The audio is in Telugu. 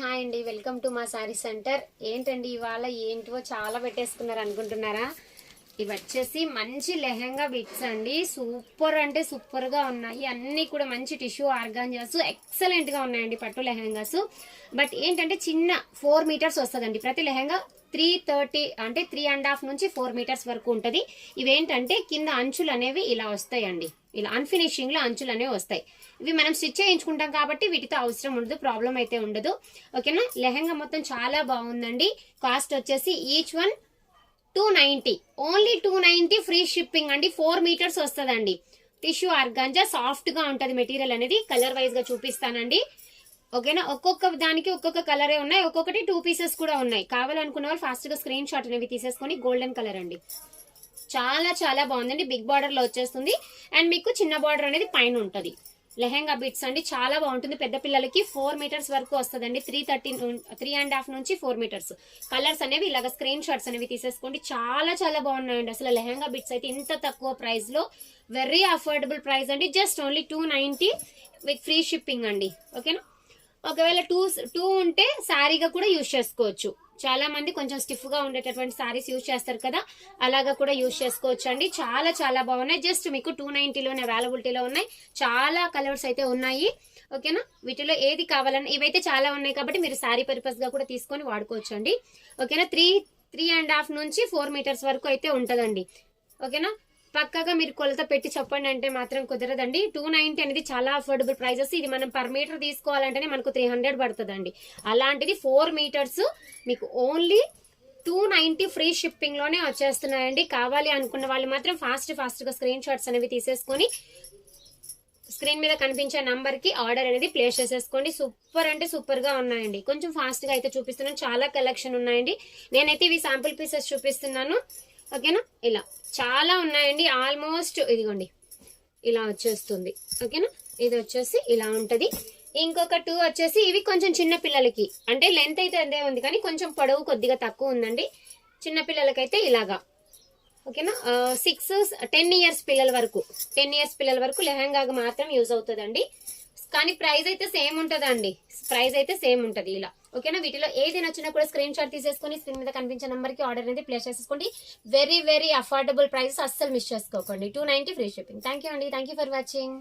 హాయ్ అండి, వెల్కమ్ టు మా సారీ సెంటర్. ఏంటండి ఇవాళ ఏంటో చాలా పెట్టేసుకున్నారు అనుకుంటున్నారా? ఇవి వచ్చేసి మంచి లెహెంగా బిట్స్ అండి. సూపర్ అంటే సూపర్ గా ఉన్నాయి. అన్ని కూడా మంచి టిష్యూ ఆర్గాంజాస్ ఎక్సలెంట్ గా ఉన్నాయండి పట్టు లెహెంగాస్. బట్ ఏంటంటే చిన్న 4 మీటర్స్ వస్తుందండి ప్రతి లెహెంగా. 330 అంటే 3.5 నుంచి 4 మీటర్స్ వరకు ఉంటది. ఇవేంటంటే కింద అంచులు అనేవి ఇలా వస్తాయండి. ఇలా అన్ఫినిషింగ్ లో అంచులు అనేవి వస్తాయి. ఇవి మనం స్టిచ్ చేయించుకుంటాం కాబట్టి వీటితో అవసరం ఉండదు, ప్రాబ్లం అయితే ఉండదు. ఓకేనా? లెహెంగా మొత్తం చాలా బాగుందండి. కాస్ట్ వచ్చేసి each one 290, only 290 free shipping అండి. 4 మీటర్స్ వస్తుందండి. టిష్యూ ఆర్గాంజా సాఫ్ట్ గా ఉంటది మెటీరియల్ అనేది. కలర్ వైజ్ గా చూపిస్తానండి. ఓకేనా? ఒక్కొక్క దానికి ఒక్కొక్క కలరే ఉన్నాయి. ఒక్కొక్కటి 2 పీసెస్ కూడా ఉన్నాయి. కావాలనుకున్న వాళ్ళు ఫాస్ట్ గా స్క్రీన్ షాట్ అనేవి తీసేసుకొని. గోల్డెన్ కలర్ అండి, చాలా చాలా బాగుందండి. బిగ్ బార్డర్ లో వచ్చేస్తుంది అండ్ మీకు చిన్న బార్డర్ అనేది పైన ఉంటది. లెహెంగా బిట్స్ అండి, చాలా బాగుంటుంది. పెద్ద పిల్లలకి 4 మీటర్స్ వరకు వస్తుందండి. 3.5 నుంచి 4 మీటర్స్. కలర్స్ అనేవి ఇలాగ స్క్రీన్ షాట్స్ అనేవి తీసేసుకోండి. చాలా చాలా బాగున్నాయండి. అసలు లెహెంగా బిట్స్ అయితే ఇంత తక్కువ ప్రైస్ లో వెరీ అఫోర్డబుల్ ప్రైస్ అండి. Just only 290 with free shipping అండి. ఓకేనా? ఒకవేళ టూ ఉంటే శారీగా కూడా యూజ్ చేసుకోవచ్చు. చాలా మంది కొంచెం స్టిఫ్ గా ఉండేటటువంటి శారీస్ యూజ్ చేస్తారు కదా, అలాగా కూడా యూజ్ చేసుకోవచ్చు అండి. చాలా చాలా బాగున్నాయి. జస్ట్ మీకు 290లోనే అవైలబిలిటీలో ఉన్నాయి. చాలా కలర్స్ అయితే ఉన్నాయి. ఓకేనా? వీటిలో ఏది కావాలన్నా ఇవైతే చాలా ఉన్నాయి కాబట్టి మీరు శారీ పర్పస్ గా కూడా తీసుకొని వాడుకోవచ్చు అండి. ఓకేనా? 3.5 నుంచి 4 మీటర్స్ వరకు అయితే ఉంటదండి. ఓకేనా? పక్కగా మీరు కొలత పెట్టి చెప్పండి అంటే మాత్రం కుదరదండి. 290 అనేది చాలా అఫోర్డబుల్ ప్రైజెస్. ఇది మనం పర్ మీటర్ తీసుకోవాలంటేనే మనకు 300 పడుతుందండి. అలాంటిది 4 మీటర్స్ మీకు ఓన్లీ 290 ఫ్రీ షిప్పింగ్ లోనే వచ్చేస్తున్నాయండి. కావాలి అనుకున్న వాళ్ళు మాత్రం ఫాస్ట్ గా స్క్రీన్ షాట్స్ అనేవి తీసేసుకొని స్క్రీన్ మీద కనిపించే నంబర్ కి ఆర్డర్ అనేది ప్లేస్ చేసేసుకోండి. సూపర్ అంటే సూపర్ గా ఉన్నాయండి. కొంచెం ఫాస్ట్ గా అయితే చూపిస్తున్నాను. చాలా కలెక్షన్ ఉన్నాయండి. నేనైతే ఇవి శాంపుల్ పీసెస్ చూపిస్తున్నాను. ఓకేనా? ఇలా చాలా ఉన్నాయండి. ఆల్మోస్ట్ ఇదిగోండి ఇలా వచ్చేస్తుంది. ఓకేనా? ఇది వచ్చేసి ఇలా ఉంటది. ఇంకొక 2 వచ్చేసి ఇవి కొంచెం చిన్న పిల్లలకి, అంటే లెంత్ అయితే అదే ఉంది కానీ కొంచెం పొడవు కొద్దిగా తక్కువ ఉందండి. చిన్న పిల్లలకైతే ఇలాగా. ఓకేనా? 10 ఇయర్స్ పిల్లల వరకు 10 ఇయర్స్ పిల్లల వరకు లెహంగాగా మాత్రం యూజ్ అవుతుందండి. కానీ ప్రైస్ అయితే సేమ్ ఉంటదండి. ప్రైస్ అయితే సేమ్ ఉంటది ఇలా. ఓకేనా? వీటిలో ఏది నచ్చినా కూడా స్క్రీన్ షాట్ తీసేసుకొని స్క్రీన్ మీద కనిపించే నంబర్ కి ఆర్డర్ అనేది ప్లేస్ చేసేసుకోండి. వెరీ వెరీ అఫోర్డబుల్ ప్రైసెస్, అస్సలు మిస్ చేసుకోకండి. 290 ఫ్రీ షిప్పింగ్. థ్యాంక్ యూ అండి. Thank you for watching.